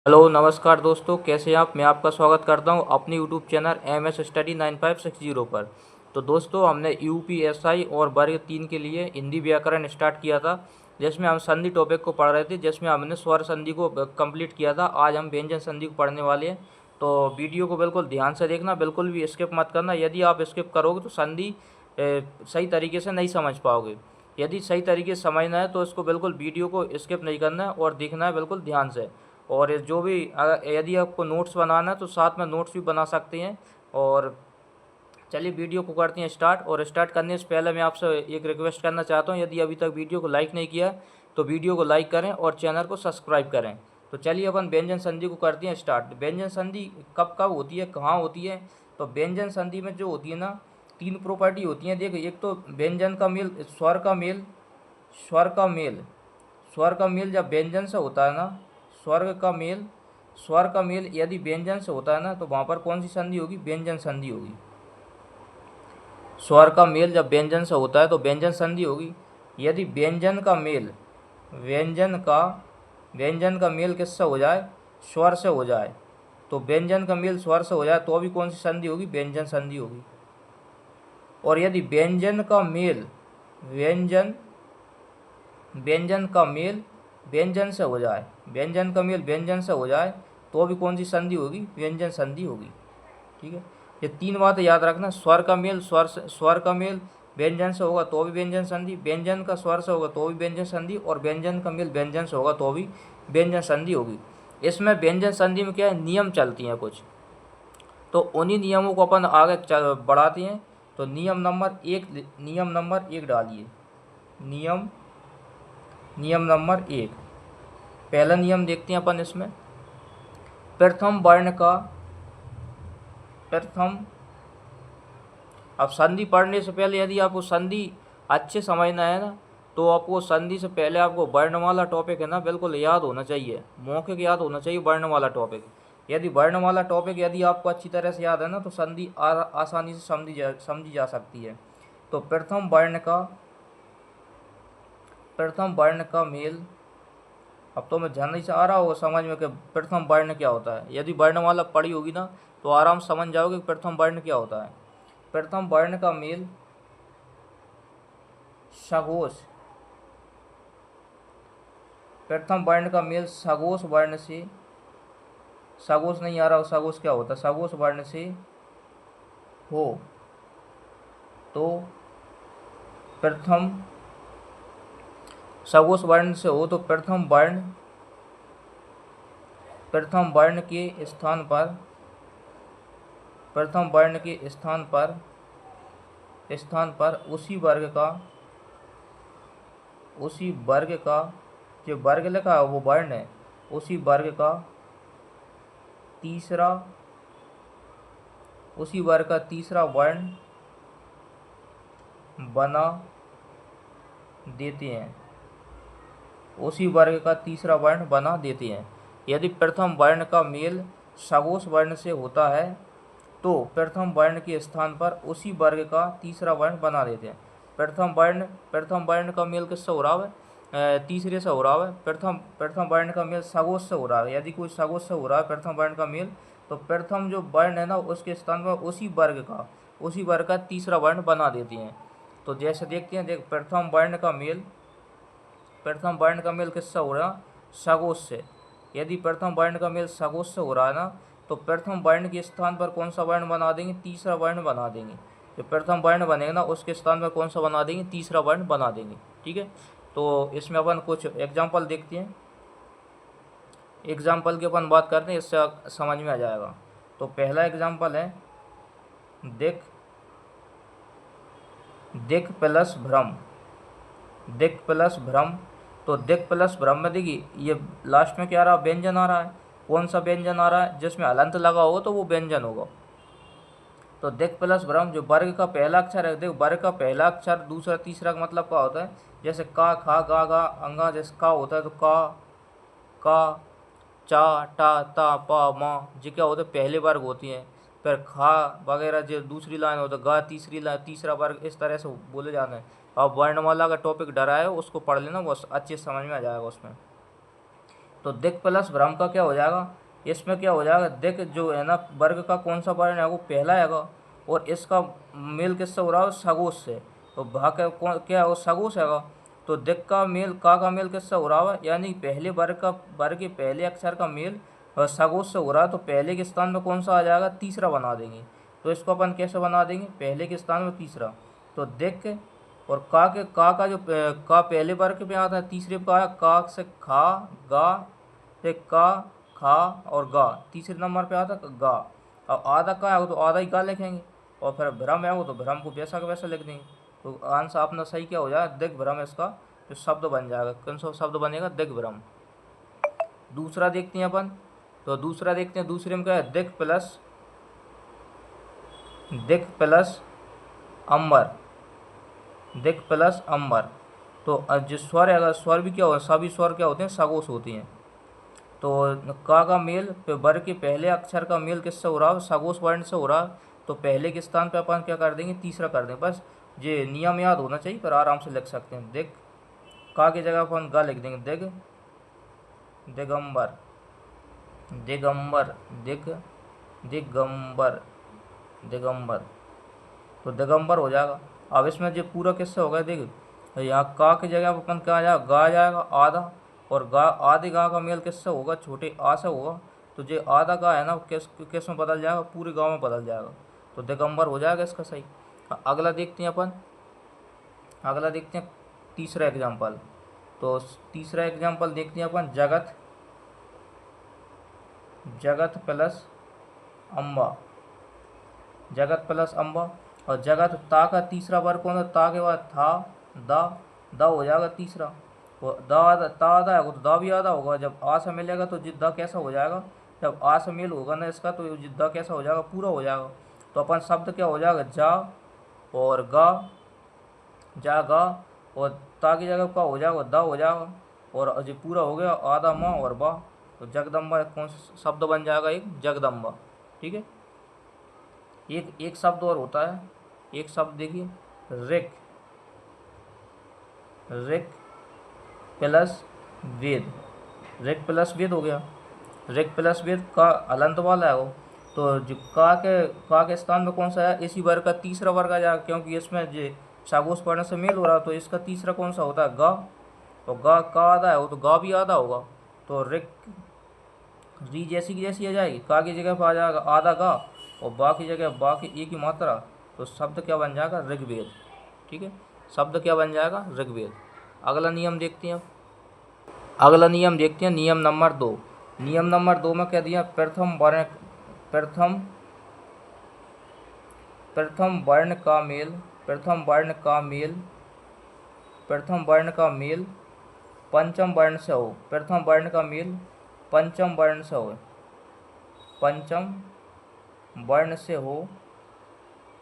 Hello नमस्कार दोस्तों, कैसे हैं आप। मैं आपका स्वागत करता हूं अपनी यूट्यूब चैनल MS स्टडी 9560 पर। तो दोस्तों, हमने UPSI और वर्ग 3 के लिए हिंदी व्याकरण स्टार्ट किया था, जिसमें हम संधि टॉपिक को पढ़ रहे थे, जिसमें हमने स्वर संधि को कंप्लीट किया था। आज हम व्यंजन संधि को पढ़ने वाले हैं। तो वीडियो को बिल्कुल ध्यान से देखना, बिल्कुल भी स्किप मत करना। यदि आप स्किप करोगे तो संधि सही तरीके से नहीं समझ पाओगे। यदि सही तरीके से समझना है तो इसको बिल्कुल वीडियो को स्किप नहीं करना है और देखना है बिल्कुल ध्यान से। और जो भी यदि आपको नोट्स बनाना है तो साथ में नोट्स भी बना सकते हैं। और चलिए वीडियो को करते हैं स्टार्ट। और स्टार्ट करने से पहले मैं आपसे एक रिक्वेस्ट करना चाहता हूं, यदि अभी तक वीडियो को लाइक नहीं किया तो वीडियो को लाइक करें और चैनल को सब्सक्राइब करें। तो चलिए अपन व्यंजन संधि को करते हैं स्टार्ट। व्यंजन संधि कब कब होती है, कहाँ होती है। तो व्यंजन संधि में जो होती है ना, 3 प्रॉपर्टी होती हैं। देखो, एक तो व्यंजन का मेल, स्वर का मेल, स्वर का मेल, स्वर का मेल जब व्यंजन से होता है ना, स्वर्ग का मेल, स्वर का मेल यदि व्यंजन से होता है ना, तो वहाँ पर कौन सी संधि होगी, व्यंजन संधि होगी। स्वर का मेल जब व्यंजन से होता है तो व्यंजन संधि होगी। यदि व्यंजन का मेल, व्यंजन का व्यंजन का मेल किससे हो जाए, स्वर से हो जाए, तो व्यंजन का मेल स्वर से हो जाए तो भी कौन सी संधि होगी, व्यंजन संधि होगी। और यदि व्यंजन का मेल, व्यंजन व्यंजन का मेल व्यंजन से हो जाए, व्यंजन का मेल व्यंजन से हो जाए तो भी कौन सी संधि होगी, व्यंजन संधि होगी। ठीक है, ये 3 बातें याद रखना। स्वर का मेल स्वर का मेल व्यंजन से होगा तो भी व्यंजन संधि, व्यंजन का स्वर से होगा तो भी व्यंजन संधि, और व्यंजन का मेल व्यंजन से होगा तो भी व्यंजन संधि होगी। इसमें व्यंजन संधि में क्या है, नियम चलती हैं कुछ, तो उन्हीं नियमों को अपन आगे बढ़ाते हैं। तो नियम नंबर 1 डालिए। नियम नंबर 1, पहला नियम देखते हैं अपन इसमें। प्रथम वर्ण का प्रथम अब संधि पढ़ने से पहले यदि आपको संधि अच्छे समझना है ना, तो आपको संधि से पहले आपको वर्णमाला टॉपिक है ना बिल्कुल याद होना चाहिए, मौखिक याद होना चाहिए वर्णमाला टॉपिक। यदि वर्णमाला टॉपिक यदि आपको अच्छी तरह से याद है ना, तो संधि आसानी से समझी जा सकती है। तो प्रथम वर्ण का मेल, अब तो मैं ध्यान से आ रहा होगा समझ में कि प्रथम वर्ण क्या होता है। यदि वर्णमाला पढ़ी होगी ना तो आराम से समझ जाओगे कि प्रथम वर्ण क्या होता है। प्रथम वर्ण का मेल सघोष, प्रथम वर्ण का मेल सघोष वर्ण से, सघोष नहीं आ रहा, सघोष क्या होता है, सघोष वर्ण से हो तो प्रथम, सघोष वर्ण से हो तो प्रथम वर्ण के स्थान पर, प्रथम वर्ण के स्थान पर उसी वर्ग का जो वर्ग लिखा है वो वर्ण है, उसी वर्ग का तीसरा वर्ण बना देते हैं, उसी वर्ग का तीसरा वर्ण बना देते हैं। यदि प्रथम वर्ण का मेल सघोष वर्ण से होता है तो प्रथम वर्ण के स्थान पर उसी वर्ग का तीसरा वर्ण बना देते हैं। प्रथम वर्ण का मेल किससे हो रहा है, तीसरे से हो रहा है। प्रथम वर्ण का मेल सघोष से हो रहा है। यदि कोई सघोष से हो रहा है प्रथम वर्ण का मेल, तो प्रथम जो वर्ण है ना उसके स्थान पर उसी वर्ग का तीसरा वर्ण बना देते हैं। तो जैसे देखते हैं, प्रथम वर्ण का मेल किससे हो रहा है, सघोष से। यदि प्रथम वर्ण का मेल सघोष से हो रहा है ना, तो प्रथम वर्ण के स्थान पर कौन सा वर्ण बना देंगे, तीसरा वर्ण बना देंगे। जो प्रथम वर्ण बनेगा ना उसके स्थान पर कौन सा बना देंगे, तीसरा वर्ण बना देंगे। ठीक है, तो इसमें अपन कुछ एग्जाम्पल देखते हैं। एग्जाम्पल की अपन बात करते हैं, इससे समझ में आ जाएगा। तो पहला एग्जाम्पल है दिक् प्लस भ्रम। तो दिक् प्लस भ्रम में देखिए ये लास्ट में क्या आ रहा है, व्यंजन आ रहा है। कौन सा व्यंजन आ रहा है, जिसमें हलंत लगा होगा तो वो व्यंजन होगा। तो दिक् प्लस भ्रम, जो वर्ग का पहला अक्षर है, देखो वर्ग का पहला अक्षर दूसरा तीसरा का मतलब क्या होता है, जैसे का खा गा गा अंगा, जैसे का होता है तो का चा टा ता पा मा, ये क्या होता है, पहले वर्ग होती हैं। फिर खा वगैरह जो दूसरी लाइन होता है, गा तीसरा वर्ग, इस तरह से बोले जाते हैं। अब वर्णमाला का टॉपिक डरा है उसको पढ़ लेना, बहुत अच्छे समझ में आ जाएगा उसमें। तो दिक् प्लस भ्रम का क्या हो जाएगा, इसमें क्या हो जाएगा, दिक् जो है ना वर्ग का कौन सा वर्ण है वो पहला हैगा, और इसका मेल किससे हो रहा है, सगोश से। तो भा का कौन क्या है, वो सगोश हैगा। तो दिक् का मेल का मेल किससे हो रहा है, यानी पहले वर्ग के पहले अक्षर का मेल सगोश से हो रहा है। तो पहले के स्थान में कौन सा आ जाएगा, तीसरा बना देंगे। तो इसको अपन कैसे बना देंगे, पहले के स्थान में तीसरा। तो दिक् और का जो का पहले वर्ग पे आता है, तीसरे पे आया का से खा गा, से का खा और गा, तीसरे नंबर पे आता है गा। अब आधा का है तो आधा ही गा लिखेंगे, और फिर भ्रम है वो तो भ्रम को वैसा का वैसा लिख देंगे। तो आंसर अपना सही क्या हो जाएगा, दिग् भ्रम इसका जो शब्द बन जाएगा। कौन सा शब्द बनेगा, दिग् भ्रम। दूसरा देखते हैं अपन, तो दूसरा देखते हैं, दूसरे में क्या है, दिक् प्लस अंबर, दिक् प्लस अंबर। तो जो स्वर है, अगर स्वर भी क्या हो, सभी स्वर क्या होते हैं, सगोश होती हैं। तो का मेल वर्ग के पहले अक्षर का मेल किससे हो रहा है, सगोश वर्ण से हो रहा है। तो पहले के स्थान पे अपन क्या कर देंगे, तीसरा कर देंगे। बस ये नियम याद होना चाहिए, पर आराम से लिख सकते हैं। दिक् का की जगह अपन गा लिख देंगे, दिगंबर, दिगंबर, दिगंबर। तो दिगंबर हो जाएगा। अब इसमें जो पूरा किससे होगा, देख यहाँ का की जगह अपन क्या आ जाएगा, गा आ जाएगा आधा, और गा आधे गा का मेल किससे होगा, छोटे आ से होगा। तो जो आधा गा है ना किस में बदल जाएगा, पूरे गाँव में बदल जाएगा। तो दिगंबर हो जाएगा इसका सही। अगला देखते हैं अपन, अगला देखते हैं तीसरा एग्जाम्पल। तो तीसरा एग्जाम्पल देखते हैं अपन, जगत प्लस अम्बा, जगत प्लस अम्बा। और जगत ता का तीसरा वर्ग कौन है, ता के बाद था दा हो जाएगा तीसरा। वो ता आधा है तो दा भी आधा होगा। जब आ से मिलेगा तो जिद्दा कैसा हो जाएगा, जब आ से मेल होगा ना इसका, तो जिद्दा कैसा हो जाएगा, पूरा हो जाएगा। तो अपन शब्द क्या हो जाएगा, जा और गा, जा गा, और ता की जगह का हो जाएगा दा हो जाएगा, और जो पूरा हो गया आधा माँ और बा। तो जगदम्बा कौन सा शब्द बन जाएगा, एक जगदम्बा। ठीक है। एक शब्द और होता है, एक शब्द देखिए, ऋक, ऋक प्लस वेद, ऋक प्लस वेद हो गया। ऋक प्लस वेद का हलंत वाला है वो। तो जो का के स्थान में कौन सा है, इसी वर्ग का तीसरा वर्ग आ जाएगा, क्योंकि इसमें जो सागोश पढ़ने से मेल हो रहा है। तो इसका तीसरा कौन सा होता है, गा। तो गा का आधा है वो, तो गा भी आधा होगा। तो ऋक री जैसी की जैसी आ जाएगी, का की जगह पर आ जाएगा आधा गा, और बा की जगह बा की एक ही मात्रा। तो शब्द क्या बन जाएगा, ऋग्वेद। ठीक है, शब्द क्या बन जाएगा, ऋग्वेद। अगला नियम देखते हैं, अगला नियम देखते हैं, नियम नंबर 2। नियम नंबर 2 में क्या दिया, प्रथम वर्ण का मेल, प्रथम वर्ण का मेल पंचम वर्ण से हो, प्रथम वर्ण का मेल पंचम वर्ण से हो, पंचम वर्ण से हो,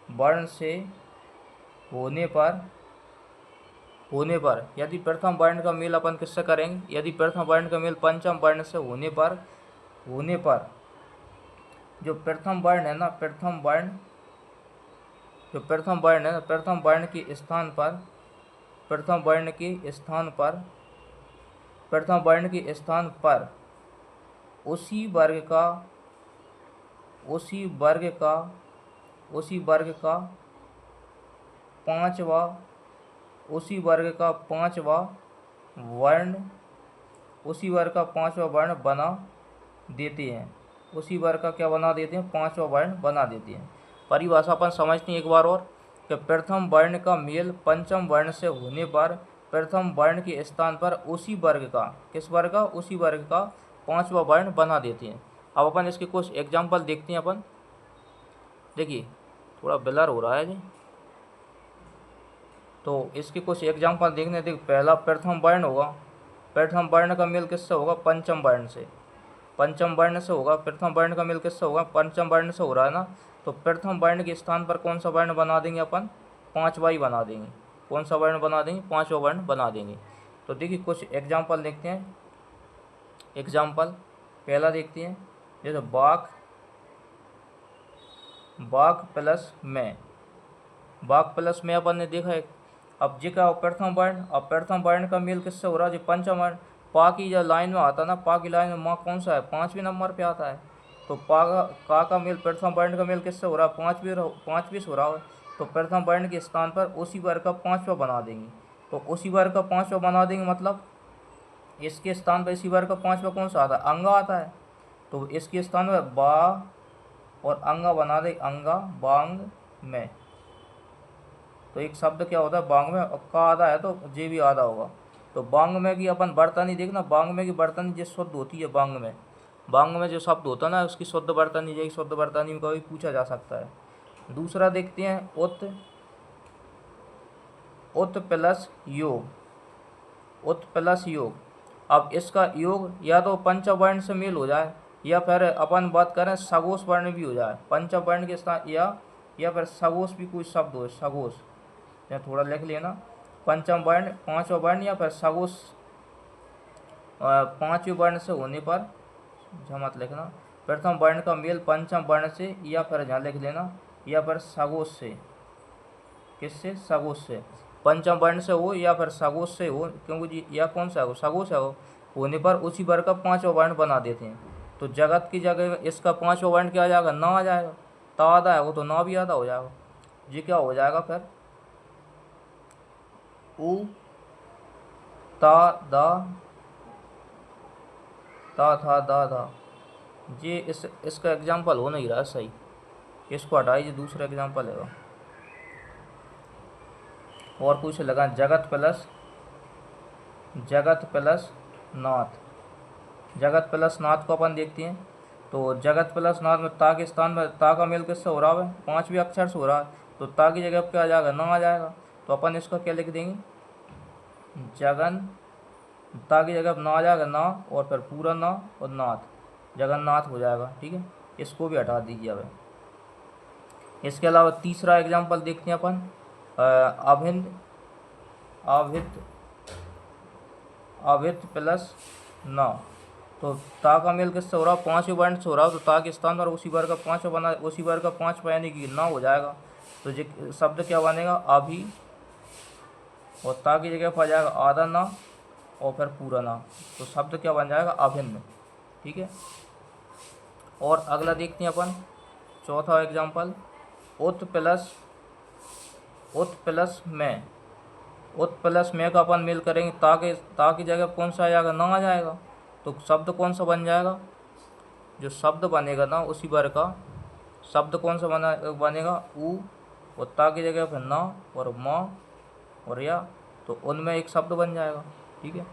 वर्ण से होने पर यदि प्रथम वर्ण का मेल अपन किससे करेंगे, यदि प्रथम वर्ण का मेल पंचम वर्ण से होने पर जो प्रथम वर्ण है ना, प्रथम वर्ण है, प्रथम वर्ण के स्थान पर, प्रथम वर्ण के स्थान पर उसी वर्ग का पांचवा वर्ण बना देते हैं, उसी वर्ग का क्या बना देते हैं, पांचवा वर्ण बना देते हैं। परिभाषा अपन समझते हैं एक बार और, कि प्रथम वर्ण का मेल पंचम वर्ण से होने पर प्रथम वर्ण के स्थान पर उसी वर्ग का, किस वर्ग का, उसी वर्ग का पांचवा वर्ण बना देते हैं। अब अपन इसके कुछ एग्जाम्पल देखते हैं अपन। देखिए थोड़ा ब्लर हो रहा है जी, तो इसके कुछ एग्जाम्पल देखने। देख पहला प्रथम वर्ण होगा, प्रथम वर्ण का मेल किससे होगा, पंचम वर्ण से, पंचम वर्ण से होगा। प्रथम वर्ण का मेल किससे होगा, पंचम वर्ण से हो रहा है ना। तो प्रथम वर्ण के स्थान पर कौन सा वर्ण बना देंगे अपन, पांचवा ही बना देंगे। कौन सा वर्ण बना देंगे, पांचवा वर्ण बना देंगे। तो देखिए कुछ एग्जाम्पल देखते हैं। एग्जाम्पल पहला देखते हैं, जैसे बाघ प्लस मैं, बाघ प्लस में अपन ने देखा है। अब जी का प्रथम वर्ण, अब प्रथम वर्ण का मेल किससे हो रहा है, जो पंचम वर्ण। पा की जो लाइन में आता ना, पा की लाइन में माँ कौन सा है, 5वें नंबर पे आता है। तो पा का मेल प्रथम वर्ण का मेल किससे हो रहा है, 5वें से हो रहा है। तो प्रथम वर्ण के स्थान पर उसी वर्ग का 5वां बना देंगे। तो उसी वर्ग का 5वां बना देंगे मतलब इसके स्थान पर इसी वर्ग का 5वां कौन सा आता है, अंगा आता है। तो इसके स्थान पर बा और अंगा बना दे, अंगा बांग में। तो एक शब्द क्या होता है बांग में, का आधा है तो जे भी आधा होगा। तो बांग में की अपन बर्तनी देखना, बांग में की बर्तनी जो शुद्ध होती है बांग में, बांग में जो शब्द होता है ना उसकी शुद्ध बर्तनी, यही शुद्ध बर्तनी में कभी पूछा जा सकता है। दूसरा देखते हैं उत, उत प्लस योग, उत प्लस योग। अब इसका योग या तो पंचवर्ण से मेल हो जाए या फिर अपन बात करें सगोश वर्ण भी हो जाए। पंचवर्ण के स्थान या फिर सगोश भी कोई शब्द हो, सगोश या थोड़ा लिख लेना, पंचम वर्ण पांचवा वर्ण या फिर सगोश पांचवें वर्ण से होने पर मत लिखना, प्रथम वर्ण का मेल पंचम वर्ण से या फिर यहाँ लिख लेना या फिर सगोश से, किससे, सगोश से, पंचम वर्ण से हो या फिर सगोश से हो, क्योंकि या कौन सा हो, सगोश है हो, होने पर उसी वर्ग का 5वां वर्ण बना देते हैं। तो जगत की जगह इसका 5वां वर्ण क्या आ जाएगा, ना आ जाएगा, ता आधा है वो तो ना भी आधा हो जाएगा। ये क्या हो जाएगा फिर, उ ता दा ता था दा धा। ये इसका एग्जाम्पल हो नहीं रहा सही, इसको हटाइए, दूसरा एग्जाम्पल है। और कुछ लगा, जगत प्लस नाथ, जगत प्लस नाथ को अपन देखते हैं। तो जगत प्लस नाथ में ता के स्थान में ता का मेल किससे हो रहा है, 5वें अक्षर से हो रहा है। तो ता की जगह क्या आ जाएगा, ना आ जाएगा। तो अपन इसका क्या लिख देंगे, जगन, ता की जगह ना आ जाएगा ना, और फिर पूरा ना और नाथ, जगन्नाथ हो जाएगा। ठीक है, इसको भी हटा दीजिए। अब इसके अलावा तीसरा एग्जाम्पल देखते हैं अपन, अभिन्न, अभित प्लस ना। तो ता का मेल किससे हो रहा है, 5वें वर्ण से हो रहा है। तो ता के स्थान पर उसी वर्ग का 5वां बना, उसी वर्ग का 5वां यानी कि ना हो जाएगा। तो ये शब्द क्या बनेगा, अभी, और ता की जगह पर आ जाएगा आधा ना और फिर पूरा ना। तो शब्द क्या बन जाएगा, अभिन्न। ठीक है, और अगला देखते हैं अपन, चौथा एग्जाम्पल, उत प्लस में। उत प्लस में का अपन मेल करेंगे, ता की जगह कौन सा आ जाएगा, ना आ जाएगा। तो शब्द कौन सा बन जाएगा, जो शब्द बनेगा ना उसी वर्ग का शब्द कौन सा बनेगा, उ, और ता की जगह पर ना और माँ और या, तो उनमें एक शब्द बन जाएगा। ठीक है,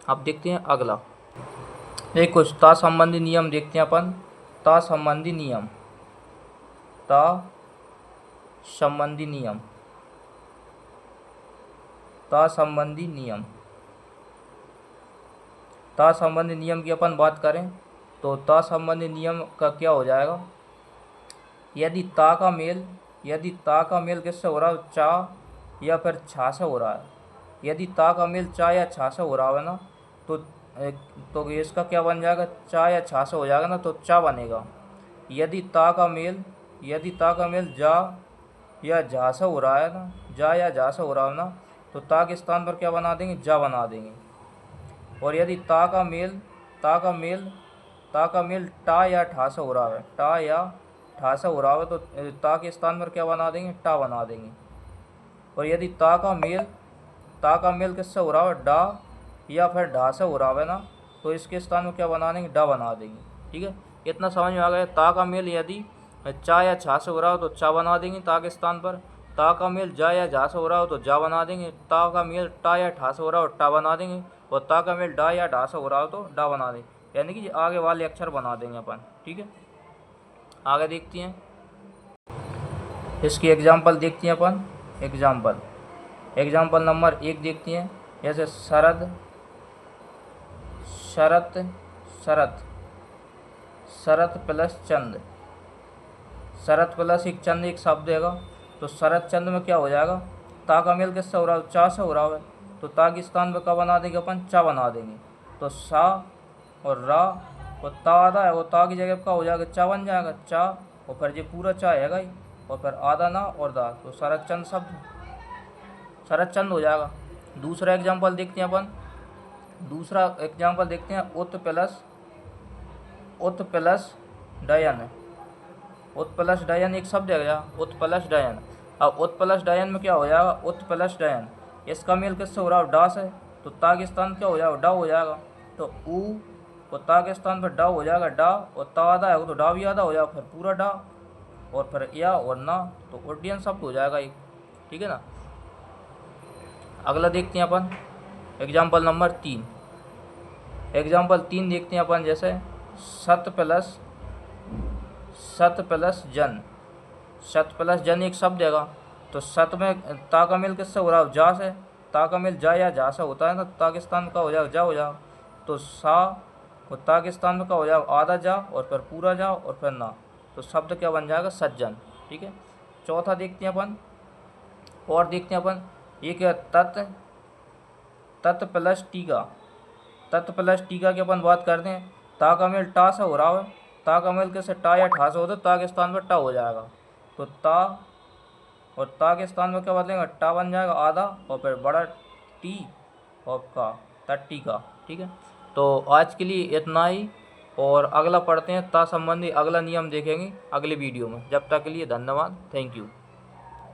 अब देखते हैं अगला, एक कुछ ता संबंधी नियम देखते हैं अपन। ता संबंधी नियम, ता संबंधी नियम, ता संबंधी नियम, ता संबंधी नियम की अपन बात करें तो ता संबंधी नियम का क्या हो जाएगा, यदि ता का मेल किससे हो रहा है, चा या फिर छा से हो रहा है। यदि ता का मेल चा या छा से हो रहा है ना, तो इसका क्या बन जाएगा, चा या छा से हो जाएगा ना, तो चा बनेगा। यदि ता का मेल जा या झा से हो रहा है ना, जा या झा से हो रहा है ना, तो ता के स्थान पर क्या बना देंगे, जा बना देंगे। और यदि ता का मेल टा या ठा से हो रहा है, टा या ठा से हो रहा है, तो ता के स्थान पर क्या बना देंगे, टा बना देंगे। और यदि ता का मेल किससे हो रहा है, डा या फिर ढा से हो रहा है ना, तो इसके स्थान में क्या बना देंगे, डा बना देंगे। ठीक है, इतना समझ में आ गया। ता का मेल यदि चा या छा से हो रहा हो तो चा बना देंगे ता के स्थान पर। ता का मेल जा या झा से हो रहा हो तो जा बना देंगे। ता का मेल टा या ठा से हो रहा हो टा बना देंगे। और ता का मेल डा या ढा से हो रहा हो तो डा बना देंगे, यानी कि आगे वाले अक्षर बना देंगे अपन। ठीक है, आगे देखते हैं, इसकी एग्जाम्पल देखते हैं अपन। एग्जाम्पल नंबर 1 देखते हैं, जैसे शरद, शरत प्लस चंद, शरत प्लस एक चंद एक शब्द देगा। तो शरत चंद में क्या हो जाएगा, ता का मेल किससे हो रहा है, चा से हो रहा है। तो ता के स्थान पर क्या बना देंगे अपन, चा बना देंगे। तो सा और रा और ता आधा है, वो ता की जगह का हो जाएगा चा बन जाएगा, चा और फिर ये पूरा चा है ही, और फिर आधा ना और दा, तो शरत चंद हो जाएगा। दूसरा एग्जाम्पल देखते हैं अपन, दूसरा एग्जाम्पल देखते हैं, उत प्लस डयन। उत प्लस डयन एक शब्द है गया, उत प्लस डयन। अब उत प्लस डयन में क्या हो जाएगा, उत प्लस डयन, इसका मेल किससे हो रहा है, डा से, तो ताकिस्तान क्या हो जाएगा, डा हो जाएगा। तो ऊ और ताकिस्तान पर डा हो जाएगा, डा, और ता आधा है तो डा भी आधा हो जाएगा, फिर पूरा डा, और फिर या और ना, तो उड्डयन शब्द हो जाएगा एक, ठीक है ना। अगला देखते हैं अपन एग्जाम्पल नंबर 3। एग्जाम्पल 3 देखते हैं अपन, जैसे सत प्लस जन। सत प्लस जन एक शब्द हैगा, तो सत में ता का मेल किससे हो रहा है, जा से, ता का मेल जा या जा से होता है ना, ताकिस्तान का हो जाएगा जा हो जाएगा। तो सा और ताकिस्तान में का हो जाएगा, आधा जा और फिर पूरा जा और फिर ना, तो शब्द क्या बन जाएगा, सज्जन, ठीक है। चौथा देखते हैं अपन, और देखते हैं अपन, एक है तत् प्लस टीका। तत् प्लस टीका की अपन बात करते हैं, ता का मेल टा से हो रहा है, ता का मेल कैसे टा या ठा से होता है, ताकिस्तान में टा हो जाएगा, तो ता और ताकिस्तान में क्या बदलेगा, टा बन जाएगा आधा और फिर बड़ा टी और का, तट्टी का, ठीक है। तो आज के लिए इतना ही, और अगला पढ़ते हैं, ता संबंधी अगला नियम देखेंगे अगले वीडियो में। जब तक के लिए धन्यवाद, थैंक यू।